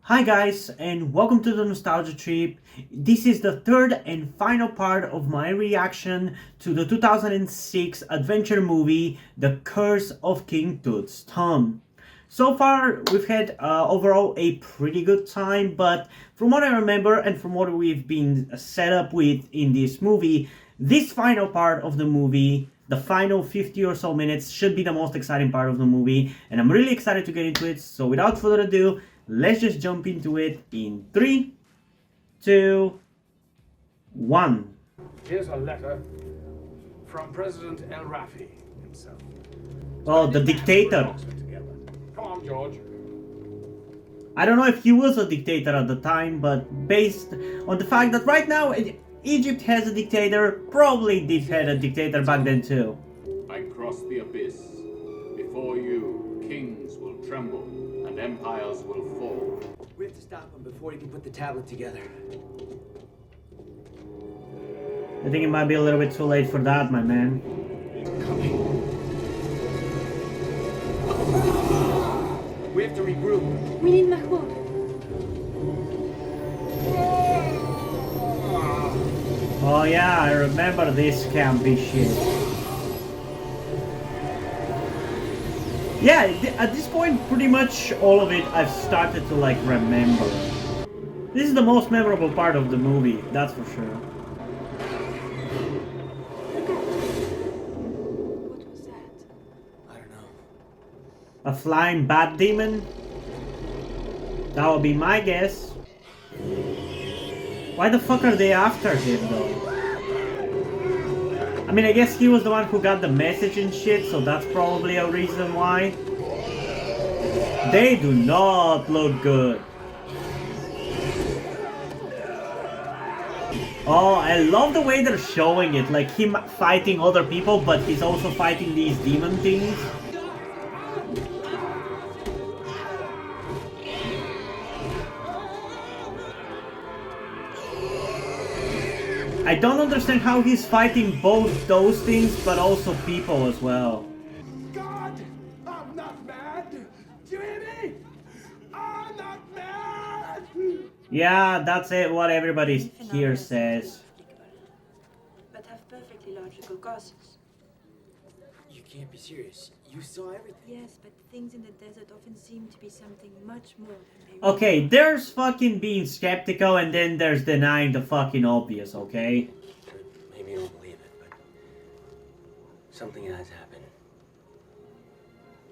Hi guys, and welcome to the Nostalgia Trip. This is the third and final part of my reaction to the 2006 adventure movie The Curse of King Tut's Thumb. So far, we've had overall a pretty good time, but from what I remember and from what we've been set up with in this movie, this final part of the movie, the final 50 or so minutes, should be the most exciting part of the movie, and I'm really excited to get into it. So without further ado, let's just jump into it in 3, 2, 1. Here's a letter from President El Rafi himself. Oh, the dictator. Come on, George. I don't know if he was a dictator at the time, but based on the fact that right now Egypt has a dictator, probably did had a dictator back then too. I cross the abyss. Before you, kings will tremble and empires will fall. We have to stop him before he can put the tablet together. I think it might be a little bit too late for that, my man. We have to regroup. We need Mahmoud. Oh yeah, I remember this campy shit. Yeah, at this point, pretty much all of it I've started to like remember. This is the most memorable part of the movie, that's for sure. What was that? I don't know. A flying bat demon? That would be my guess. Why the fuck are they after him though? I mean, I guess he was the one who got the message and shit, so that's probably a reason why. They do not look good. Oh, I love the way they're showing it, like him fighting other people, but he's also fighting these demon things. I don't understand how he's fighting both those things, but also people as well. God, I'm not mad. Do you hear me? I'm not mad. Yeah, that's it, what everybody here says. But have perfectly logical causes. You can't be serious. You saw everything. Yes, but things in the desert often seem to be something much more than they Okay, there's fucking being skeptical and then there's denying the fucking obvious, okay? Maybe you don't believe it, but something has happened.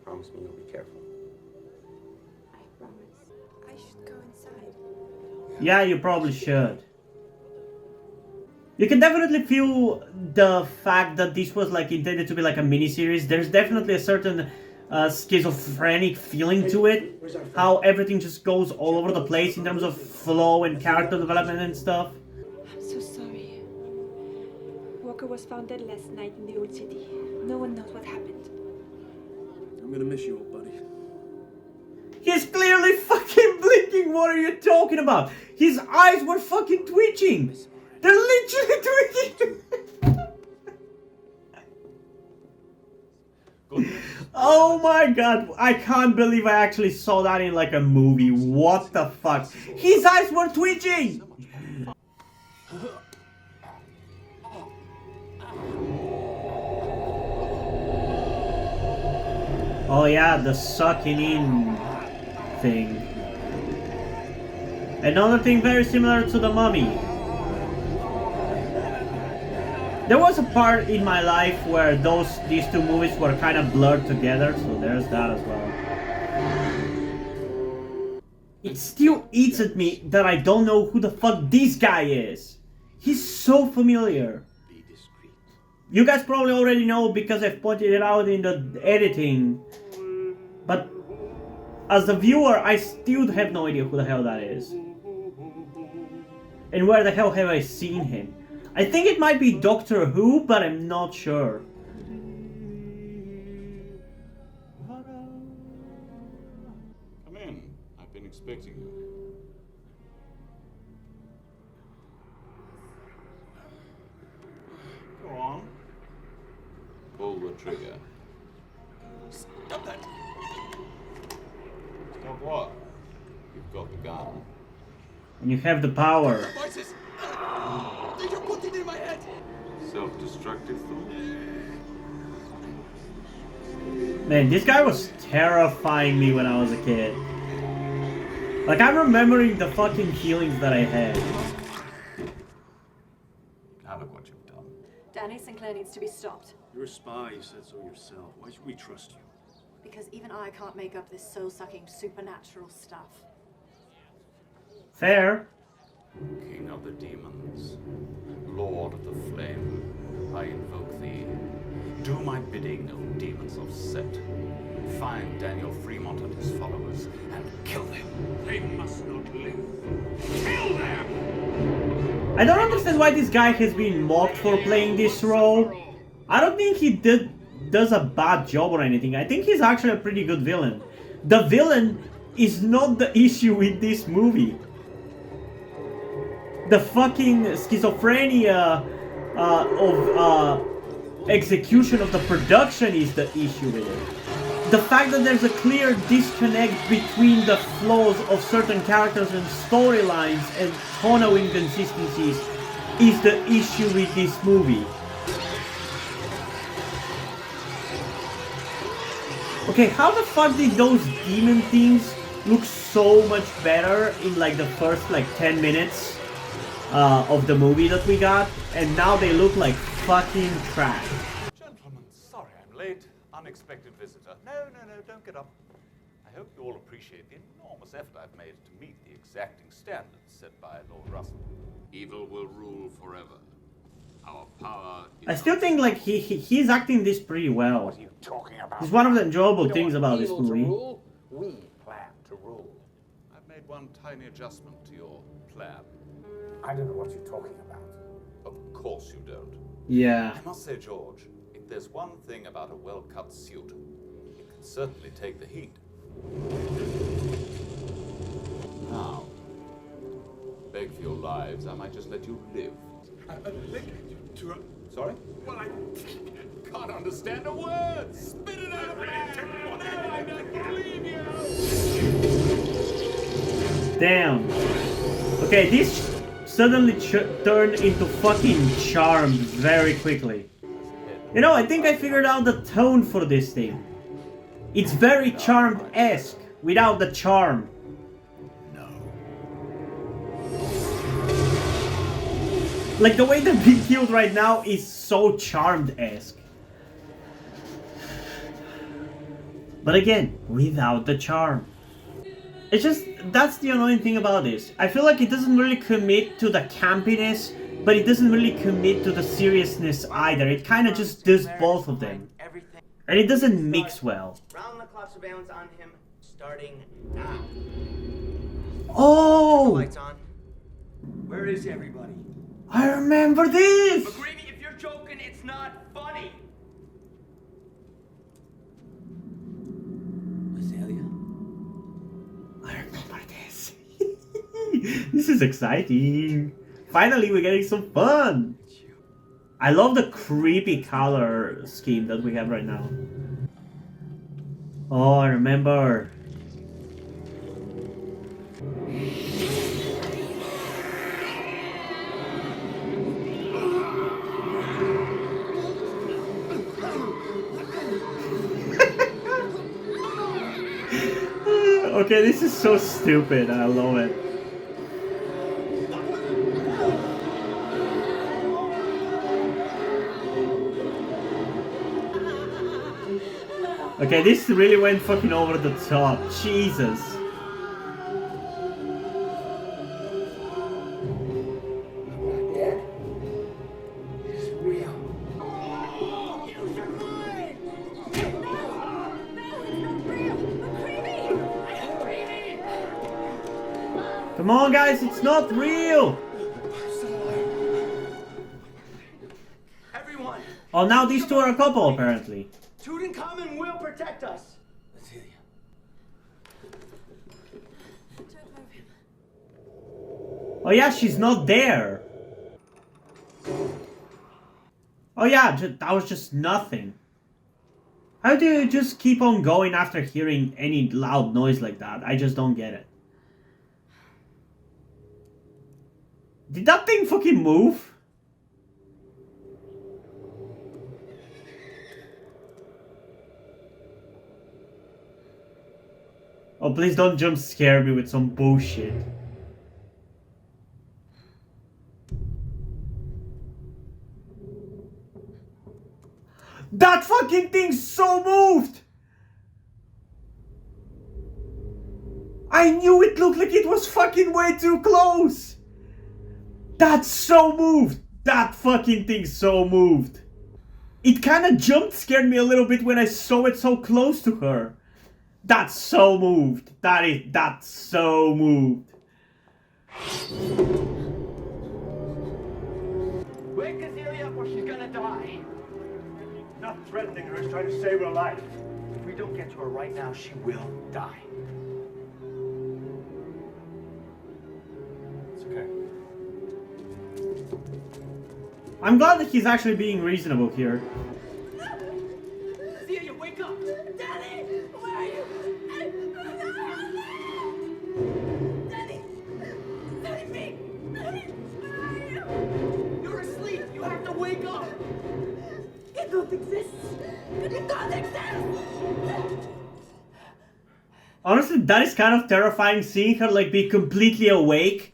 Promise me you'll be careful. I promise. I should go inside. Yeah, you probably should. You can definitely feel the fact that this was like intended to be like a mini-series. There's definitely a certain schizophrenic feeling to it. How everything just goes all over the place in terms of flow and character development and stuff. I'm so sorry. Walker was found dead last night in the old city. No one knows what happened. I'm gonna miss you, old buddy. He's clearly fucking blinking. What are you talking about? His eyes were fucking twitching. They're literally twitching. Oh my god, I can't believe I actually saw that in like a movie. What the fuck? His eyes were twitching! Oh yeah, the sucking in thing. Another thing very similar to the Mummy. There was a part in my life where these two movies were kind of blurred together, so there's that as well. It still eats at me that I don't know who the fuck this guy is. He's so familiar. Be discreet. You guys probably already know because I've pointed it out in the editing. But as the viewer, I still have no idea who the hell that is. And where the hell have I seen him? I think it might be Doctor Who, but I'm not sure. Come in. I've been expecting you. Go on. Pull the trigger. Stop that! Stop what? You've got the gun. And you have the power. Voices! Did you put it in my head? Self-destructive thought. Man, this guy was terrifying me when I was a kid. Like, I'm remembering the fucking feelings that I had. Now look what you've done. Danny Sinclair needs to be stopped. You're a spy, you said so yourself. Why should we trust you? Because even I can't make up this soul-sucking supernatural stuff. Fair. King of the demons, Lord of the flame, I invoke thee. Do my bidding, O demons of Set. Find Daniel Fremont and his followers and kill them. They must not live. Kill them! I don't understand why this guy has been mocked for playing this role. I don't think he does a bad job or anything. I think he's actually a pretty good villain. The villain is not the issue with this movie. The fucking schizophrenia of execution of the production is the issue with it. The fact that there's a clear disconnect between the flaws of certain characters and storylines and tonal inconsistencies is the issue with this movie. Okay, how the fuck did those demon things look so much better in like the first like 10 minutes of the movie that we got, and now they look like fucking trash. Gentlemen, sorry I'm late. Unexpected visitor. No, don't get up. I hope you all appreciate the enormous effort I've made to meet the exacting standards set by Lord Russell. Evil will rule forever. Our power is... I still think like he's acting this pretty well. What are you talking about? It's one of the enjoyable We don't things want about this evil to movie. rule, we plan to rule. I've made one tiny adjustment to your plan. I don't know what you're talking about. Of course you don't. Yeah. I must say, George, if there's one thing about a well-cut suit, it can certainly take the heat. Now, beg for your lives, I might just let you live. Sorry? Well, I can't understand a word. Spit it out of me. No, I don't believe you. Damn. Okay, this suddenly turned into fucking Charmed very quickly. You know, I think I figured out the tone for this thing. It's very Charmed-esque without the charm. Like, the way they're being killed right now is so Charmed-esque. But again, without the charm. It's just, that's the annoying thing about this. I feel like it doesn't really commit to the campiness, but it doesn't really commit to the seriousness either. It kind of just does both of them. And it doesn't mix well. Round the clock surveillance on him, starting now. Oh! Lights on. Where is everybody? I remember this! McGreevy, if you're joking, it's not funny. Azalea? I remember this. This is exciting. Finally, we're getting some fun. I love the creepy color scheme that we have right now. Oh, I remember. Okay, this is so stupid. I love it. Okay, this really went fucking over the top. Jesus. Come on, guys, it's not real! Everyone, Oh, now these two are a couple, apparently. Tutankhamun will protect us. Azalea. Don't move him. Oh yeah, she's not there. Oh yeah, that was just nothing. How do you just keep on going after hearing any loud noise like that? I just don't get it. Did that thing fucking move? Oh, please don't jump scare me with some bullshit. That fucking thing so moved! I knew it looked like it was fucking way too close! That so moved! That fucking thing so moved! It kinda jump scared me a little bit when I saw it so close to her. That's so moved. That's so moved. Wake Azealia up or she's gonna die. Not threatening her, is trying to save her life. If we don't get to her right now, she will die. It's okay. I'm glad that he's actually being reasonable here. Azealia, wake up! Daddy! Where are you? Daddy! Daddy, me! Daddy, where are you? You're asleep! You have to wake up! You don't exist! You don't exist! Honestly, that is kind of terrifying, seeing her like be completely awake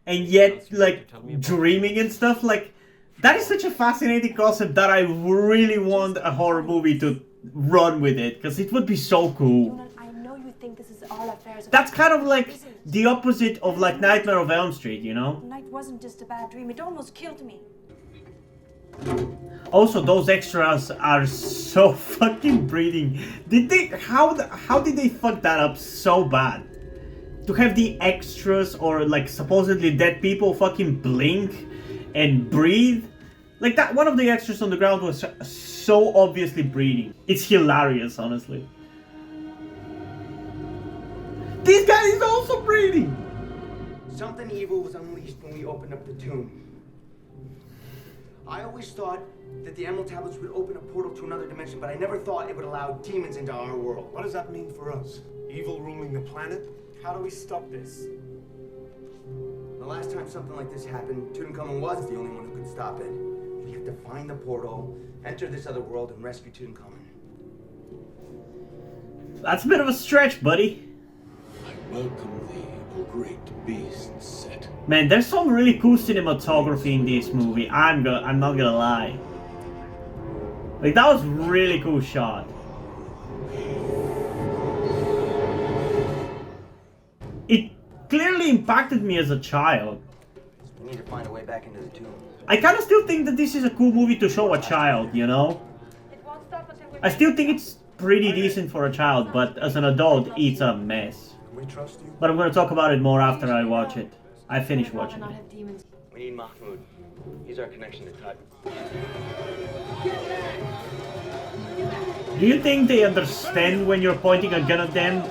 and yet like dreaming and stuff. Like, that is such a fascinating concept that I really want a horror movie to run with it, because it would be so cool. I know you think this is all affairs of... That's kind of like the opposite of like Nightmare of Elm Street, you know? The night wasn't just a bad dream, it almost killed me. Also, those extras are so fucking breathing. How did they fuck that up so bad? To have the extras or like supposedly dead people fucking blink and breathe? Like that, one of the extras on the ground was so obviously breathing. It's hilarious, honestly. This guy is also breathing! Something evil was unleashed when we opened up the tomb. I always thought that the Emerald Tablets would open a portal to another dimension, but I never thought it would allow demons into our world. What does that mean for us? Evil ruling the planet? How do we stop this? The last time something like this happened, Tutankhamun was the only one who could stop it. We have to find the portal, enter this other world, and rescue Tutankhamun. That's a bit of a stretch, buddy. I welcome thee, O great beast Set. Man, there's some really cool cinematography in this movie. I'm not gonna lie. Like, that was really cool shot. It clearly impacted me as a child. We need to find a way back into the tomb. I kind of still think that this is a cool movie to show a child, you know? It won't stop until we... I still think it's pretty decent for a child, but as an adult, it's a mess. Can we trust you? But I'm gonna talk about it more after I watch it. I finish watching it. We need Mahmoud. He's our connection to Tut. Do you think they understand when you're pointing a gun at them?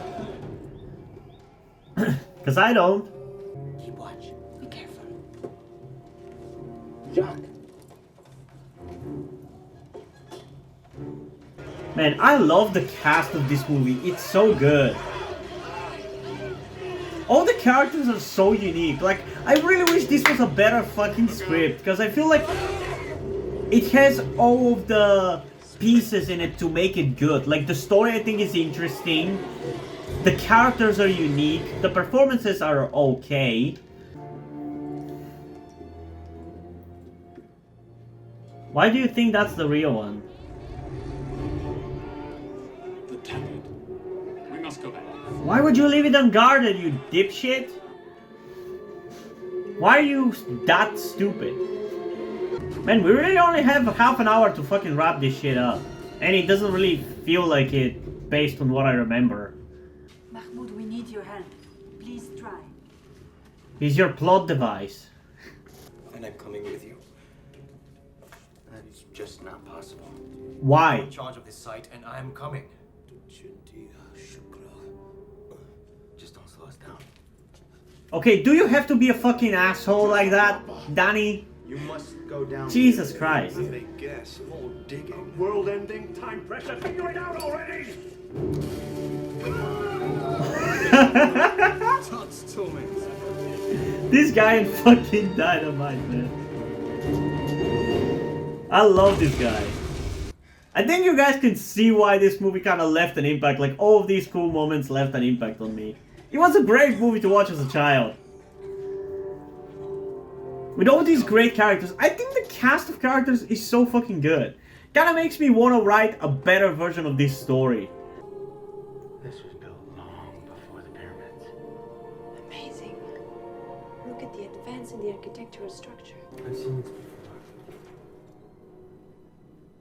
Because I don't. Keep watch. Be careful. Jacques. Man, I love the cast of this movie. It's so good. All the characters are so unique. Like, I really wish this was a better fucking script, because I feel like it has all of the pieces in it to make it good. Like, the story I think is interesting. The characters are unique. The performances are okay. Why do you think that's the real one? The tablet. We must go back. Why would you leave it unguarded, you dipshit? Why are you that stupid? Man, we really only have half an hour to fucking wrap this shit up. And it doesn't really feel like it based on what I remember. Mahmoud, we need your help. Please try. He's your plot device. And I'm coming with you. That's just not possible. Why? In charge of this site, and I'm coming. Just don't slow us down. Okay, do you have to be a fucking asshole like that, Danny? You must go down. Jesus Christ. They guess. More digging. World-ending time pressure. Figure it out already! Tut's torment. This guy in fucking Dynamite, man. I love this guy. I think you guys can see why this movie kind of left an impact. Like, all of these cool moments left an impact on me. It was a great movie to watch as a child. With all these great characters, I think the cast of characters is so fucking good. Kinda makes me want to write a better version of this story. This was built long before the pyramids. Amazing. Look at the advance in the architectural structure. I've seen this before.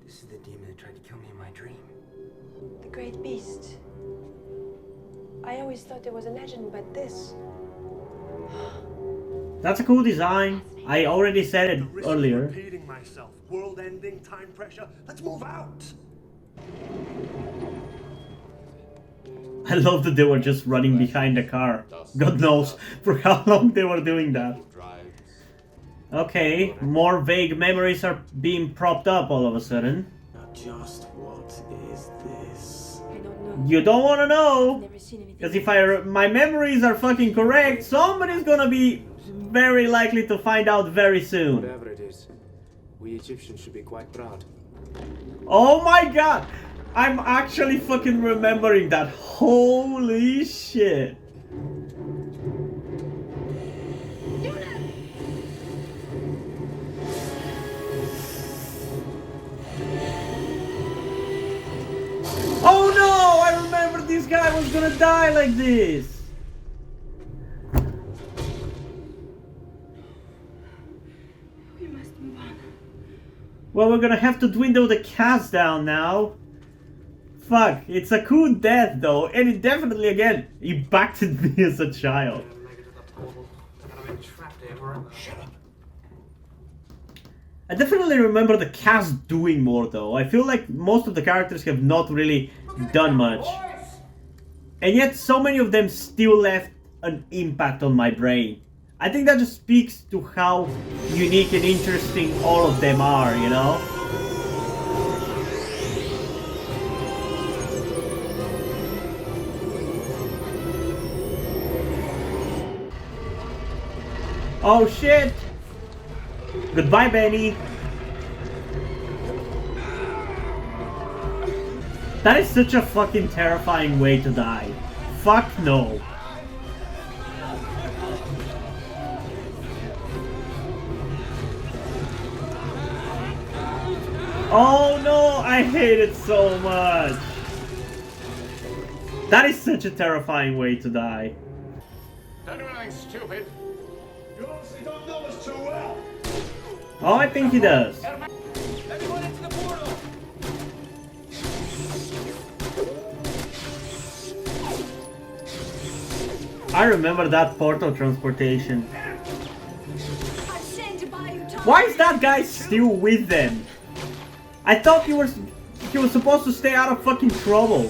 This is the demon that tried to kill me in my dream. The great beast. I always thought there was a legend, but this. That's a cool design. I already said it The risk earlier. of repeating myself. World-ending, time pressure. Let's move out. I love that they were just running behind the car. God knows for how long they were doing that. Okay, more vague memories are being propped up all of a sudden. Now just what is this? I don't know. You don't want to I've know, never seen anything. because if my memories are fucking correct, somebody's gonna be very likely to find out very soon. Whatever it is, we Egyptians should be quite proud. Oh my god! I'm actually fucking remembering that. Holy shit. Oh no! I remember this guy was gonna die like this. We must move on. Well, we're gonna have to dwindle the cast down now. Fuck, it's a cool death though, and it definitely, again, impacted me as a child. I definitely remember the cast doing more though. I feel like most of the characters have not really done much. And yet so many of them still left an impact on my brain. I think that just speaks to how unique and interesting all of them are, you know? Oh shit! Goodbye, Benny. That is such a fucking terrifying way to die. Fuck no. Oh no, I hate it so much. That is such a terrifying way to die. Don't do anything stupid. You obviously don't know us too well. Oh, I think he does. Everyone into the portal! I remember that portal transportation. I'm sent to buy you time. Why is that guy still with them? I thought he was supposed to stay out of fucking trouble.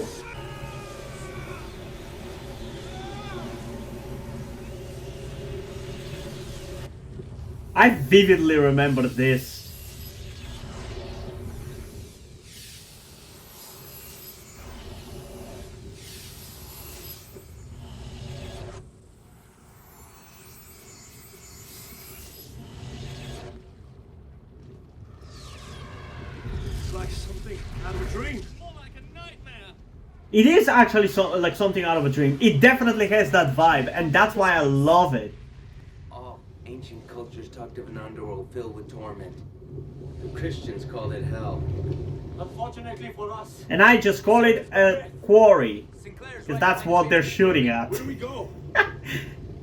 I vividly remember this. It's like something out of a dream. It is actually like something out of a dream. It definitely has that vibe, and that's why I love it. All ancient cultures talked of an underworld filled with torment. The Christians called it hell. Unfortunately for us, And I just call it a quarry, because that's what they're shooting at. Where do we go?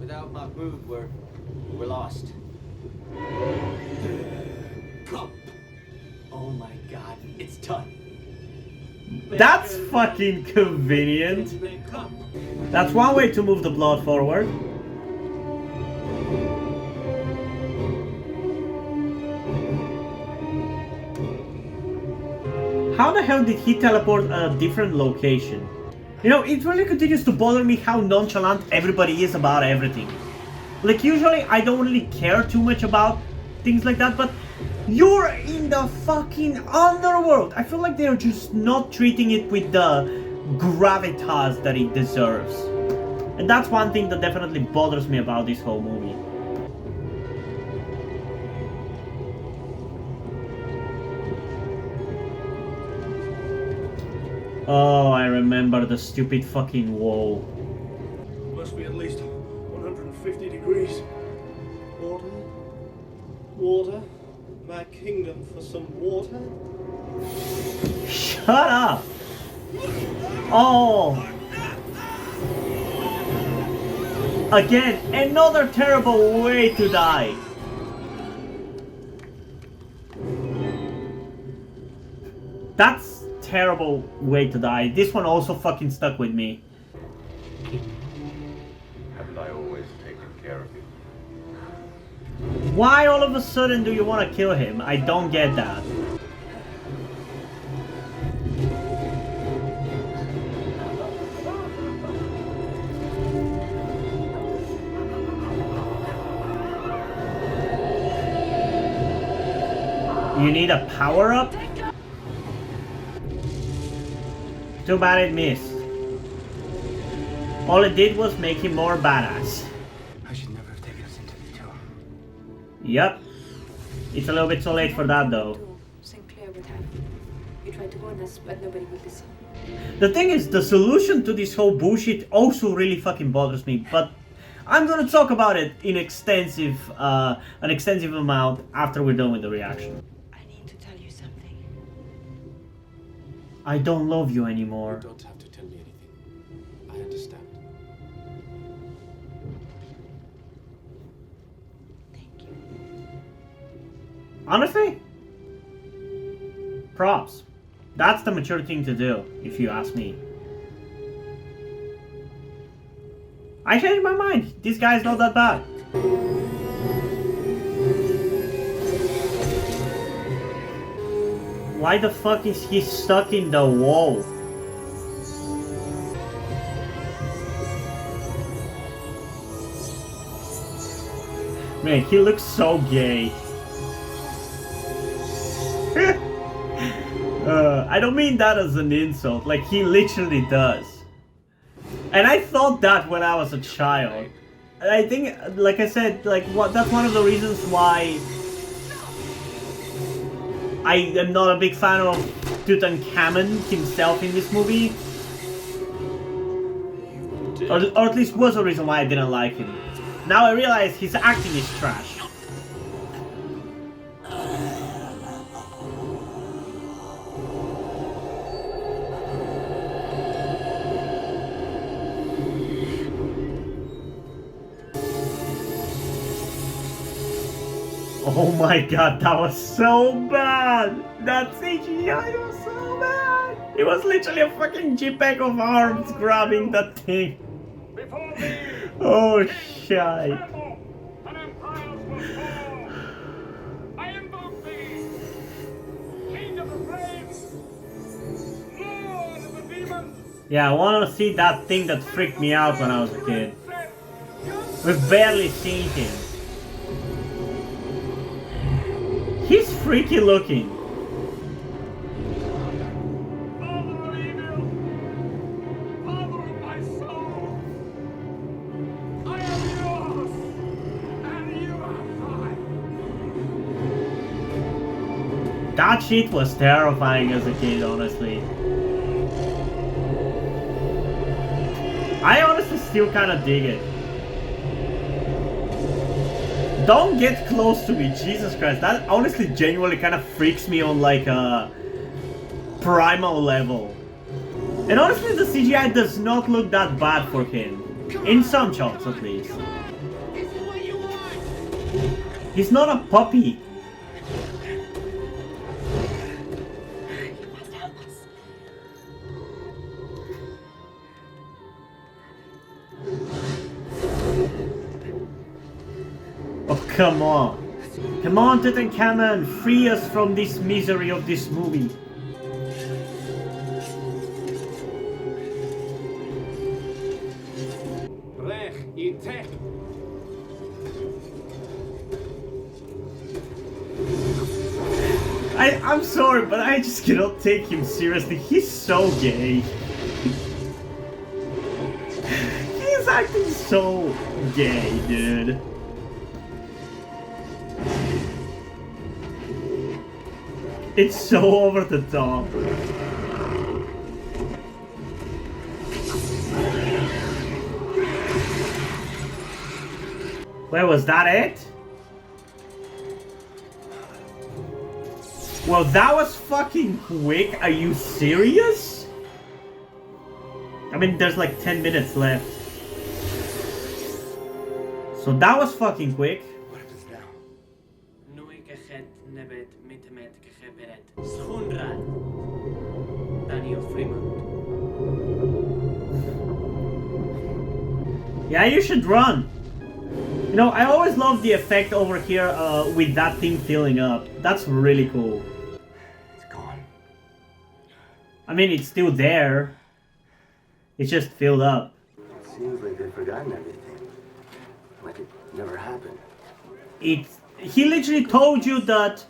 Without Mahmoud, we're lost. Come. Oh my god, it's done. That's fucking convenient. That's one way to move the plot forward. How the hell did he teleport a different location? You know, it really continues to bother me how nonchalant everybody is about everything. Like, usually I don't really care too much about things like that, but you're in the fucking underworld. I feel like they're just not treating it with the gravitas that it deserves. And that's one thing that definitely bothers me about this whole movie. Oh, I remember the stupid fucking wall. Must be at least 150 degrees. Water? Water? My kingdom for some water? Shut up! Oh! Again, another terrible way to die. That's terrible way to die. This one also fucking stuck with me. Haven't I always taken care of you? Why all of a sudden do you want to kill him? I don't get that. You need a power-up? Too bad it missed. All it did was make him more badass. I should never have taken us into the tomb. Yep. It's a little bit too late for that though. Sinclair would have. You tried to warn us, but nobody would listen. The thing is, the solution to this whole bullshit also really fucking bothers me, but I'm gonna talk about it in an extensive amount after we're done with the reaction. I need to tell you something. I don't love you anymore. You don't have to tell me anything. I understand. Thank you. Honestly, props. That's the mature thing to do, if you ask me. I changed my mind. This guy's not that bad. Why the fuck is he stuck in the wall? Man, he looks so gay. I don't mean that as an insult, like he literally does. And I thought that when I was a child. I think, like I said, that's one of the reasons why I am not a big fan of Tutankhamun himself in this movie. Or at least was a reason why I didn't like him. Now I realize his acting is trash. Oh my god, that was so bad! That CGI was so bad! It was literally a fucking JPEG of arms grabbing that thing. Oh shit. I invoke thee, King of the Flames, Lord of the Demons. Yeah, I wanna see that thing that freaked me out when I was a kid. We've barely seen him. He's freaky looking. Father of evil, Father of my soul, I am yours, and you are mine. That shit was terrifying as a kid, honestly. I honestly still kinda dig it. Don't get close to me, Jesus Christ. That honestly genuinely kind of freaks me on like a primal level. And honestly, the CGI does not look that bad for him. In some shots, at least. He's not a puppy. Oh, come on. Come on, Tutankhamun, free us from this misery of this movie. I'm sorry, but I just cannot take him seriously. He's so gay. He's acting so gay, dude. It's so over the top. Where was that it? Well, that was fucking quick. Are you serious? I mean, there's like 10 minutes left. So that was fucking quick. What happens now? Nui kechet nebet mitemet kecheperet. Schunrad. Daniel Fremont. Yeah, you should run. You know, I always love the effect over here with that thing filling up. That's really cool. It's gone. I mean, it's still there. It's just filled up. It seems like they've forgotten everything. Like it never happened. He literally told you that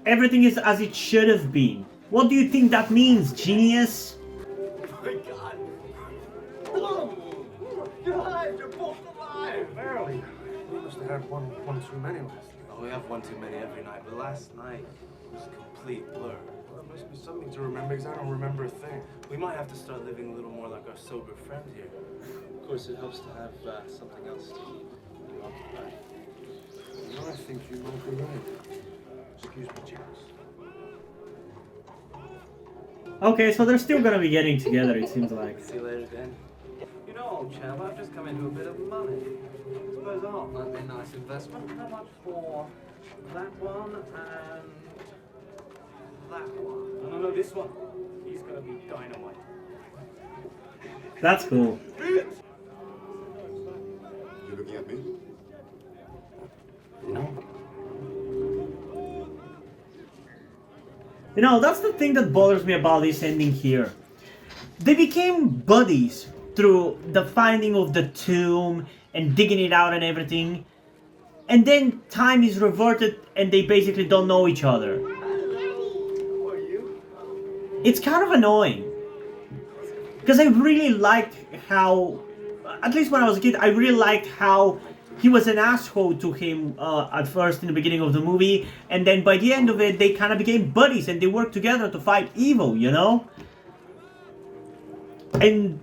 everything is as it should have been. What do you think that means, genius? Oh my God! Oh, God, you're both alive! Barely. We must have had one too many last night. Oh, we have one too many every night, but last night was a complete blur. Well, there must be something to remember because I don't remember a thing. We might have to start living a little more like our sober friend here. Of course, it helps to have something else to keep you occupied. You know, I think you might be right. Excuse me, James. Okay, so they're still gonna be getting together, it seems like. See you later, Dan. You know, old chap, I've just come into a bit of money. I suppose I'll might be a nice investment. How much for that one and that one? No, this one. He's gonna be dynamite. That's cool. You looking at me? No. You know, that's the thing that bothers me about this ending here. They became buddies through the finding of the tomb and digging it out and everything. And then time is reverted and they basically don't know each other. Who are you? It's kind of annoying. Because I really liked how, at least when I was a kid, I really liked how he was an asshole to him at first in the beginning of the movie, and then by the end of it, they kind of became buddies and they worked together to fight evil, you know? And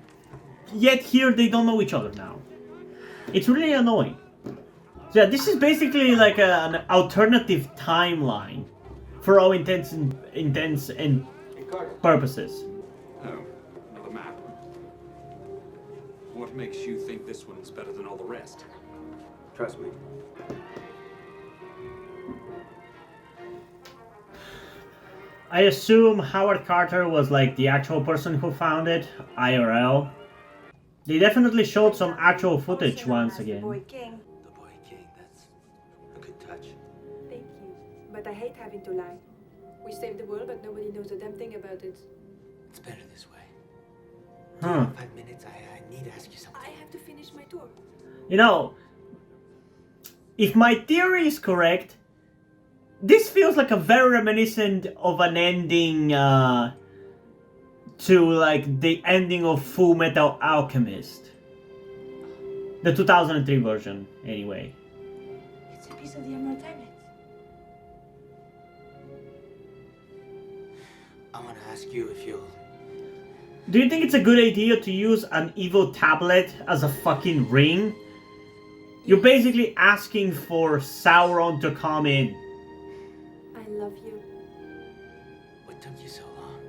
yet here they don't know each other now. It's really annoying. So yeah, this is basically like an alternative timeline for all intents and purposes. Oh, another map. What makes you think this one's better than all the rest? Trust me. I assume Howard Carter was like the actual person who found it, IRL. They definitely showed some actual footage once again. Boy King. The Boy King, that's a good touch. Thank you. But I hate having to lie. We saved the world, but nobody knows a damn thing about it. It's better this way. Huh. 5 minutes, I need to ask you something. I have to finish my tour. You know, if my theory is correct, this feels like a very reminiscent of an ending to like the ending of Full Metal Alchemist. The 2003 version, anyway. It's a piece of the Emerald Tablet. I want to ask you if you'll... Do you think it's a good idea to use an evil tablet as a fucking ring? You're basically asking for Sauron to come in. I love you. What took you so long?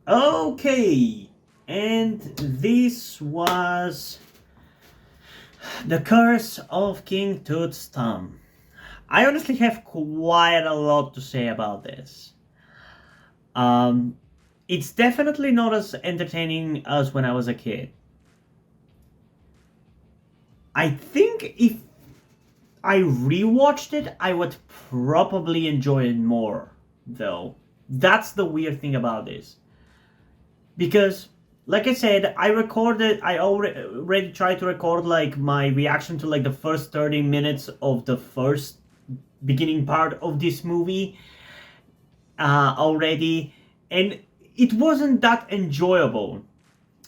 Okay, and this was The Curse of King Tut's Thumb. I honestly have quite a lot to say about this. It's definitely not as entertaining as when I was a kid. I think if I rewatched it, I would probably enjoy it more, though. That's the weird thing about this. Because, like I said, I already tried to record like my reaction to like the first 30 minutes of the first beginning part of this movie already, and it wasn't that enjoyable,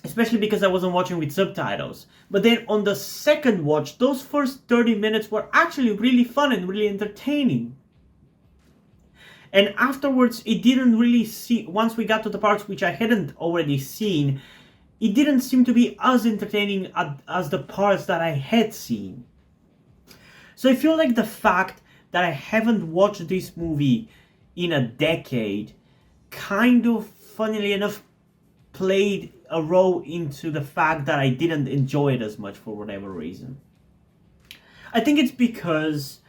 especially because I wasn't watching with subtitles. But then on the second watch, those first 30 minutes were actually really fun and really entertaining. And afterwards, it didn't really see, once we got to the parts which I hadn't already seen, it didn't seem to be as entertaining as the parts that I had seen. So I feel like the fact that I haven't watched this movie in a decade kind of, funnily enough, played a role into the fact that I didn't enjoy it as much for whatever reason. I think it's because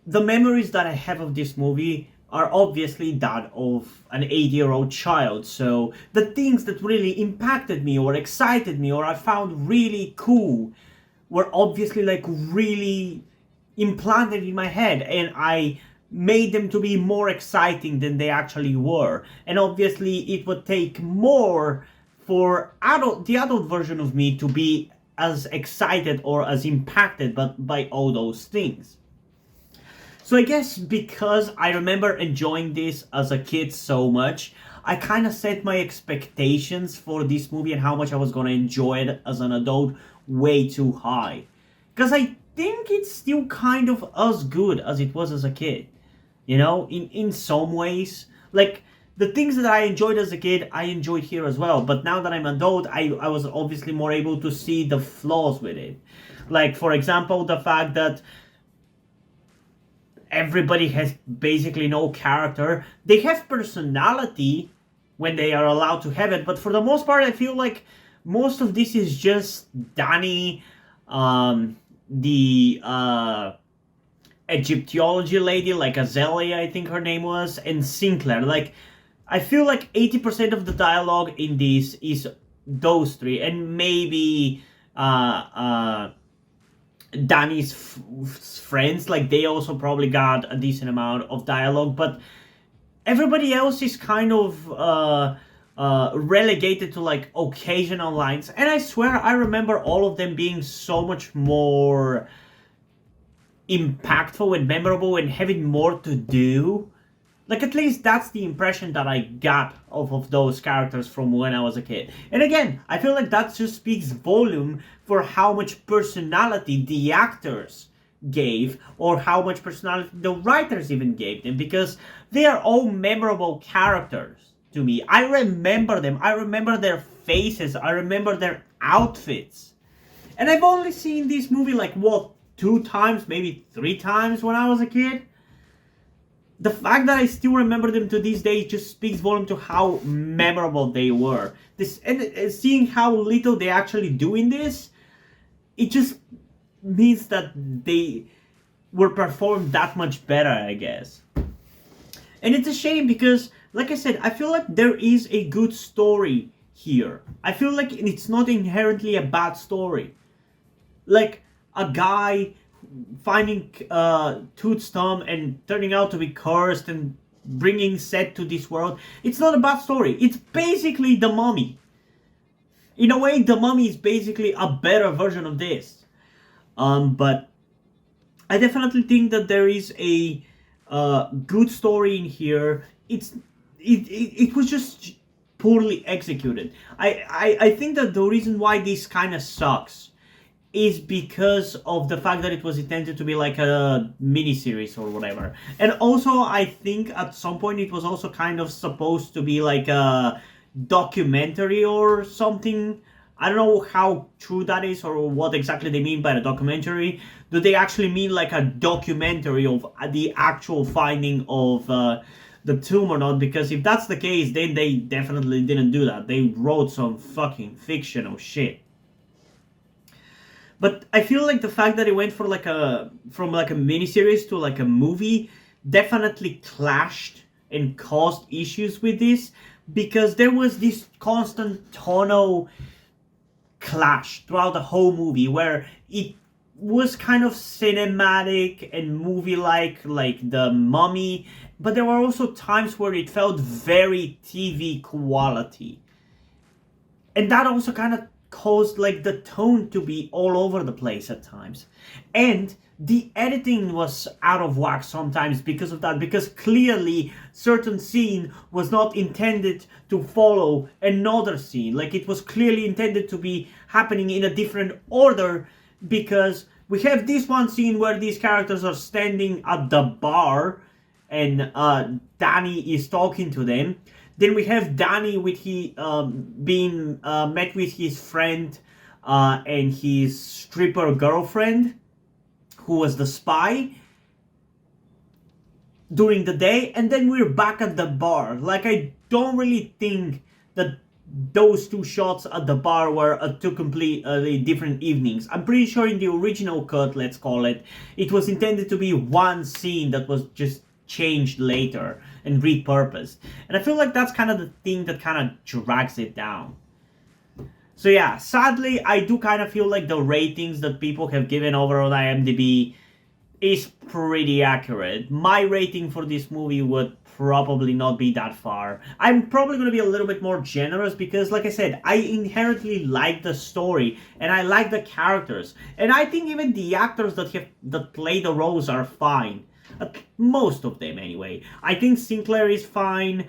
the memories that I have of this movie are obviously that of an 8-year-old child. So the things that really impacted me or excited me or I found really cool were obviously like really implanted in my head, and I made them to be more exciting than they actually were. And obviously it would take more for the adult version of me to be as excited or as impacted by all those things. So I guess because I remember enjoying this as a kid so much, I kind of set my expectations for this movie and how much I was going to enjoy it as an adult way too high. Because I think it's still kind of as good as it was as a kid. You know, in some ways. Like, the things that I enjoyed as a kid, I enjoyed here as well. But now that I'm an adult, I was obviously more able to see the flaws with it. Like, for example, the fact that everybody has basically no character. They have personality when they are allowed to have it. But for the most part, I feel like most of this is just Danny, the Egyptology lady, like Azalea, I think her name was, and Sinclair. Like, I feel like 80% of the dialogue in this is those three, and maybe Danny's friends. Like, they also probably got a decent amount of dialogue, but everybody else is kind of relegated to like occasional lines. And I swear I remember all of them being so much more impactful and memorable and having more to do. Like, at least that's the impression that I got of those characters from when I was a kid. And again, I feel like that just speaks volume for how much personality the actors gave, or how much personality the writers even gave them, because they are all memorable characters to me. I remember them. I remember their faces. I remember their outfits. And I've only seen this movie like, what, 2 times, maybe 3 times when I was a kid. The fact that I still remember them to this day just speaks volume to how memorable they were. And seeing how little they actually do in this, it just means that they were performed that much better, I guess. And it's a shame because, like I said, I feel like there is a good story here. I feel like it's not inherently a bad story. Like, a guy finding Tooth's thumb and turning out to be cursed and bringing Set to this world. It's not a bad story. It's basically The Mummy. In a way, The Mummy is basically a better version of this. But I definitely think that there is a good story in here. It was just poorly executed. I think that the reason why this kind of sucks is because of the fact that it was intended to be like a mini-series or whatever. And also, I think at some point it was also kind of supposed to be like a documentary or something. I don't know how true that is or what exactly they mean by a documentary. Do they actually mean like a documentary of the actual finding of the tomb or not? Because if that's the case, then they definitely didn't do that. They wrote some fucking fictional shit. But I feel like the fact that it went from like a miniseries to like a movie definitely clashed and caused issues with this, because there was this constant tonal clash throughout the whole movie where it was kind of cinematic and movie-like The Mummy, but there were also times where it felt very TV quality. And that also kind of caused like the tone to be all over the place at times. And the editing was out of whack sometimes because of that, because clearly certain scene was not intended to follow another scene. Like, it was clearly intended to be happening in a different order, because we have this one scene where these characters are standing at the bar and Danny is talking to them. Then we have Danny with being met with his friend and his stripper girlfriend, who was the spy, during the day, and then we're back at the bar. Like, I don't really think that those two shots at the bar were two completely different evenings. I'm pretty sure in the original cut, let's call it, it was intended to be one scene that was just changed later and repurposed. And I feel like that's kind of the thing that kind of drags it down. So yeah, sadly, I do kind of feel like the ratings that people have given over on IMDb is pretty accurate. My rating for this movie would probably not be that far. I'm probably going to be a little bit more generous because, like I said, I inherently like the story and I like the characters. And I think even the actors that play the roles are fine. Most of them, anyway. I think Sinclair is fine.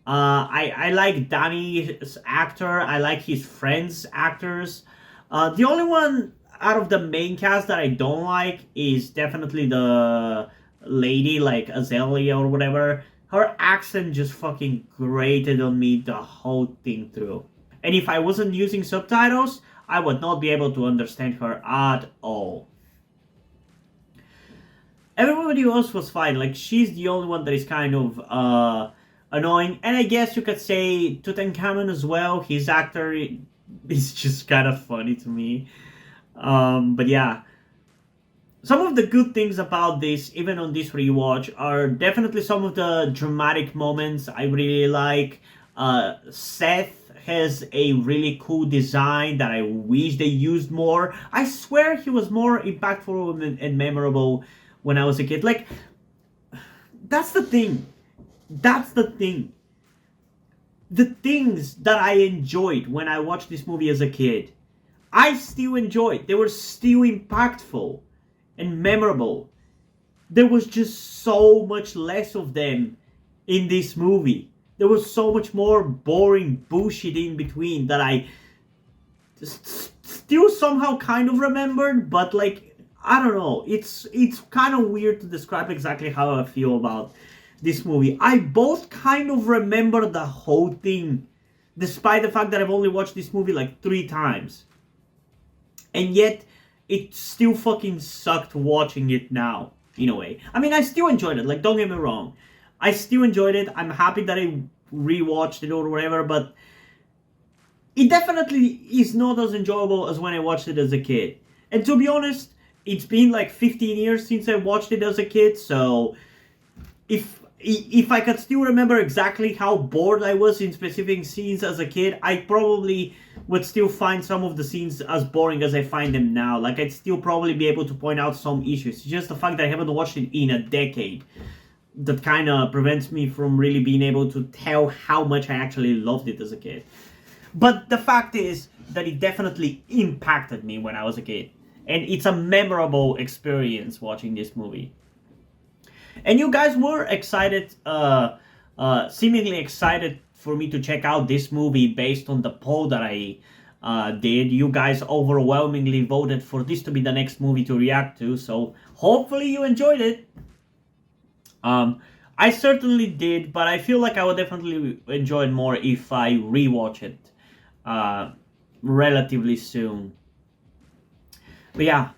I like Danny's actor. I like his friends' actors. The only one out of the main cast that I don't like is definitely the lady, like Azalea or whatever. Her accent just fucking grated on me the whole thing through. And if I wasn't using subtitles, I would not be able to understand her at all. Everybody else was fine. Like, she's the only one that is kind of annoying. And I guess you could say Tutankhamun as well. His actor is just kind of funny to me. But yeah. Some of the good things about this, even on this rewatch, are definitely some of the dramatic moments I really like. Seth has a really cool design that I wish they used more. I swear he was more impactful and memorable when I was a kid. Like, that's the thing. That's the thing. The things that I enjoyed when I watched this movie as a kid, I still enjoyed. They were still impactful and memorable. There was just so much less of them in this movie. There was so much more boring bullshit in between that I still somehow kind of remembered, but like, I don't know. It's kind of weird to describe exactly how I feel about this movie. I both kind of remember the whole thing, despite the fact that I've only watched this movie like 3 times. And yet, it still fucking sucked watching it now, in a way. I mean, I still enjoyed it, like, don't get me wrong. I still enjoyed it. I'm happy that I rewatched it or whatever, but it definitely is not as enjoyable as when I watched it as a kid. And to be honest, it's been like 15 years since I watched it as a kid, so if I could still remember exactly how bored I was in specific scenes as a kid, I probably would still find some of the scenes as boring as I find them now. Like, I'd still probably be able to point out some issues. It's just the fact that I haven't watched it in a decade that kind of prevents me from really being able to tell how much I actually loved it as a kid. But the fact is that it definitely impacted me when I was a kid. And it's a memorable experience watching this movie. And you guys were excited, seemingly excited for me to check out this movie based on the poll that I did. You guys overwhelmingly voted for this to be the next movie to react to, so hopefully you enjoyed it. I certainly did, but I feel like I would definitely enjoy it more if I rewatch it relatively soon. But yeah,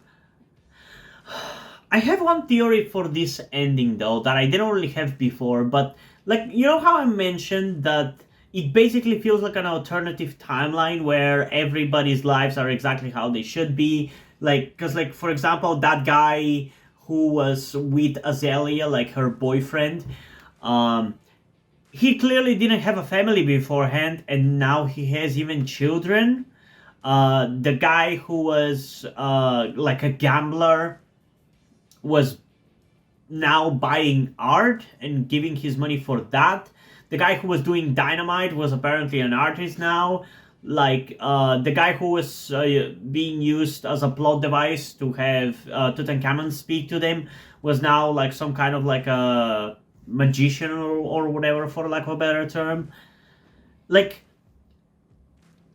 I have one theory for this ending though that I didn't really have before, but like, you know how I mentioned that it basically feels like an alternative timeline where everybody's lives are exactly how they should be, like, because like, for example, that guy who was with Azalea, like her boyfriend, he clearly didn't have a family beforehand and now he has even children. The guy who was like a gambler was now buying art and giving his money for that. The guy who was doing dynamite was apparently an artist now. Like, the guy who was being used as a plot device to have Tutankhamun speak to them was now like some kind of like a magician or whatever, for lack of a better term. Like,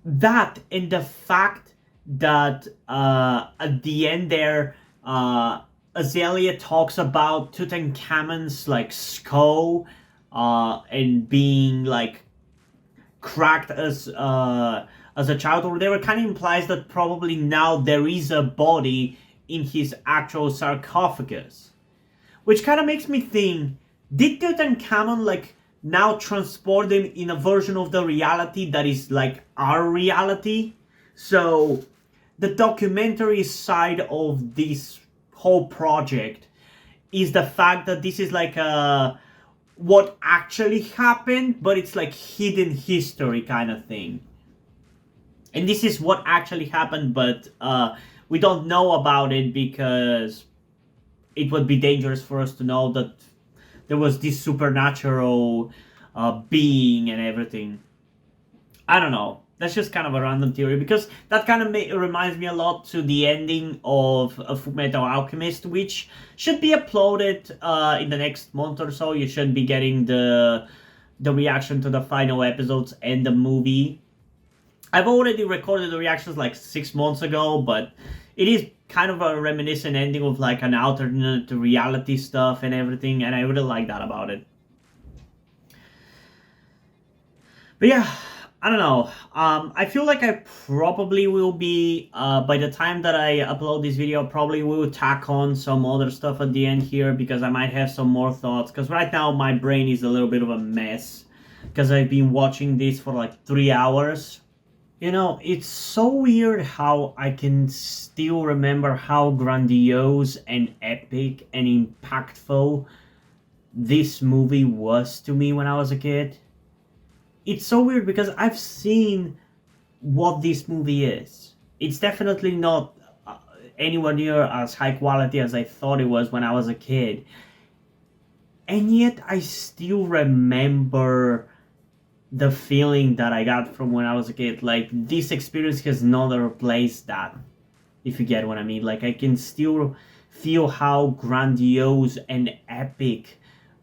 that and the fact that at the end there, Azalea talks about Tutankhamun's like skull and being like cracked as a child or whatever, kind of implies that probably now there is a body in his actual sarcophagus. Which kind of makes me think, did Tutankhamun like now transport them in a version of the reality that is like our reality? So the documentary side of this whole project is the fact that this is like what actually happened, but it's like hidden history kind of thing. And this is what actually happened, but we don't know about it because it would be dangerous for us to know that there was this supernatural being and everything. I don't know. That's just kind of a random theory, because that kind of reminds me a lot to the ending of Fullmetal Alchemist, which should be uploaded in the next month or so. You should be getting the reaction to the final episodes and the movie. I've already recorded the reactions like 6 months ago, but it is kind of a reminiscent ending of like an alternate reality stuff and everything, and I really like that about it. But yeah, I don't know. I feel like I probably will be, by the time that I upload this video, probably will tack on some other stuff at the end here, because I might have some more thoughts, because right now my brain is a little bit of a mess, because I've been watching this for like 3 hours. You know, it's so weird how I can still remember how grandiose and epic and impactful this movie was to me when I was a kid. It's so weird because I've seen what this movie is. It's definitely not anywhere near as high quality as I thought it was when I was a kid. And yet I still remember the feeling that I got from when I was a kid. Like, this experience has not replaced that, if you get what I mean. Like, I can still feel how grandiose and epic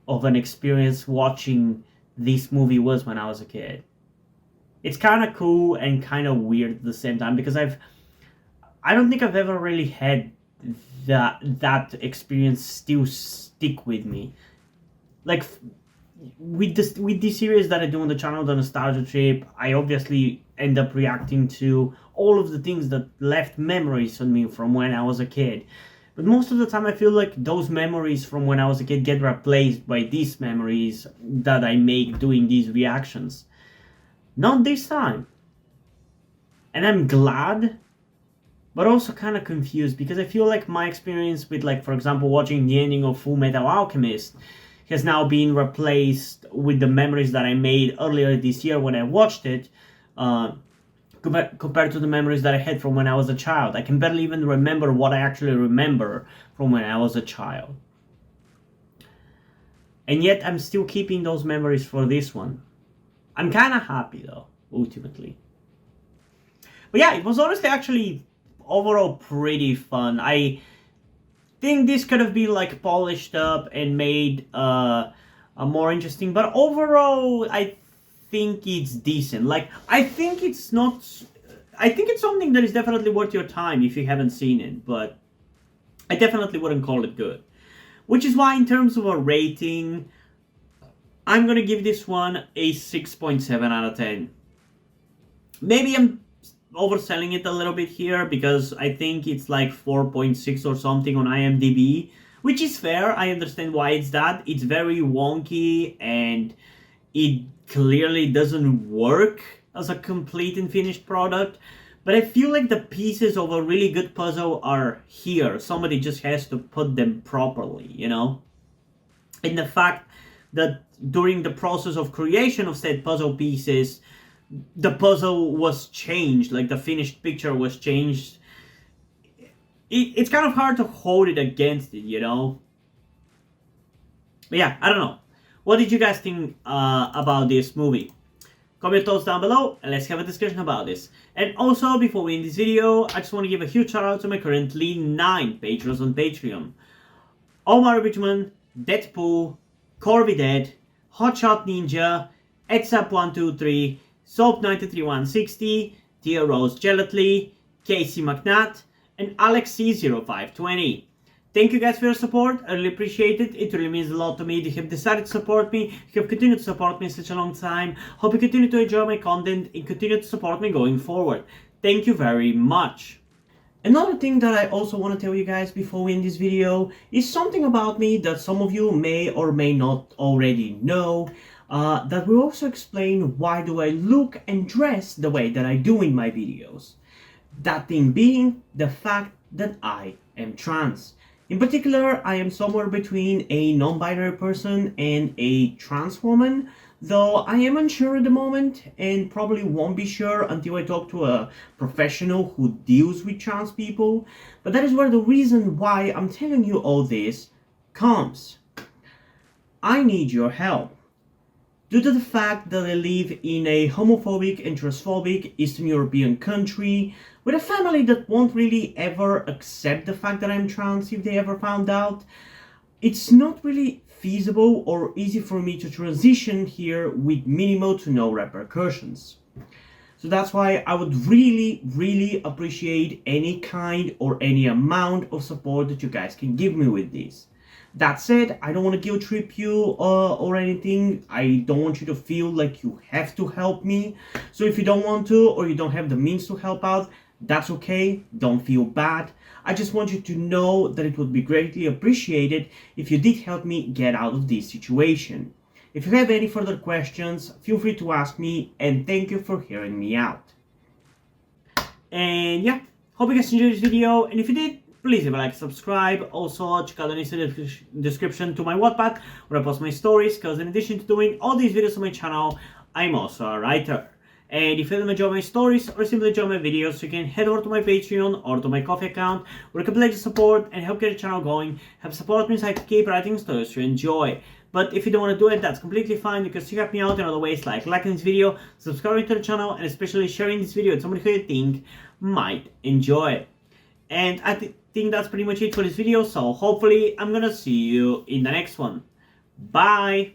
of an experience watching this movie was when I was a kid. It's kind of cool and kind of weird at the same time, because I don't think I've ever really had that experience still stick with me. Like, with this series that I do on the channel, The Nostalgia Trip, I obviously end up reacting to all of the things that left memories on me from when I was a kid. But most of the time I feel like those memories from when I was a kid get replaced by these memories that I make doing these reactions. Not this time. And I'm glad, but also kind of confused, because I feel like my experience with, like, for example, watching the ending of Fullmetal Alchemist has now been replaced with the memories that I made earlier this year when I watched it, compared to the memories that I had from when I was a child. I can barely even remember what I actually remember from when I was a child. And yet I'm still keeping those memories for this one. I'm kind of happy though, ultimately. But yeah, it was honestly actually overall pretty fun. I think this could have been like polished up and made more interesting, but overall I think it's decent. Like, I think it's something that is definitely worth your time if you haven't seen it, but I definitely wouldn't call it good. Which is why, in terms of a rating, I'm gonna give this one a 6.7 out of 10. Maybe I'm overselling it a little bit here, because I think it's like 4.6 or something on IMDb, which is fair. I understand why it's that. It's very wonky and it clearly doesn't work as a complete and finished product, but I feel like the pieces of a really good puzzle are here. Somebody just has to put them properly, you know? And the fact that during the process of creation of said puzzle pieces, the puzzle was changed, like the finished picture was changed. It's kind of hard to hold it against it, you know? But yeah, I don't know. What did you guys think about this movie? Comment your thoughts down below and let's have a discussion about this. And also, before we end this video, I just want to give a huge shout out to my currently 9 patrons on Patreon. Omar Richmond, Deadpool, Corby Dead, Hotshot Ninja, Etsap123, Soap93160, Tia Rose Gelatly, Casey McNatt, and Alexi0520. Thank you guys for your support. I really appreciate it. It really means a lot to me. You have decided to support me. You have continued to support me such a long time. Hope you continue to enjoy my content and continue to support me going forward. Thank you very much. Another thing that I also want to tell you guys before we end this video is something about me that some of you may or may not already know. That will also explain why do I look and dress the way that I do in my videos. That thing being the fact that I am trans. In particular, I am somewhere between a non-binary person and a trans woman, though I am unsure at the moment and probably won't be sure until I talk to a professional who deals with trans people. But that is where the reason why I'm telling you all this comes. I need your help. Due to the fact that I live in a homophobic and transphobic Eastern European country with a family that won't really ever accept the fact that I'm trans if they ever found out, it's not really feasible or easy for me to transition here with minimal to no repercussions. So that's why I would really appreciate any kind or any amount of support that you guys can give me with this. That said, I don't want to guilt trip you or anything. I don't want you to feel like you have to help me. So if you don't want to or you don't have the means to help out, that's okay. Don't feel bad. I just want you to know that it would be greatly appreciated if you did help me get out of this situation. If you have any further questions, feel free to ask me, and thank you for hearing me out. And yeah, hope you guys enjoyed this video, and if you did, please leave a like, subscribe. Also, check out the links in the description to my Wattpad, where I post my stories, because in addition to doing all these videos on my channel, I'm also a writer. And if you enjoy my stories or simply enjoy my videos, you can head over to my Patreon or to my Ko-fi account, where you can pledge support and help get the channel going, help support me so I can keep writing stories you enjoy. But if you don't want to do it, that's completely fine. You can still help me out in other ways, like liking this video, subscribing to the channel, and especially sharing this video with somebody who you think might enjoy it. And I think that's pretty much it for this video, so hopefully I'm gonna see you in the next one. Bye!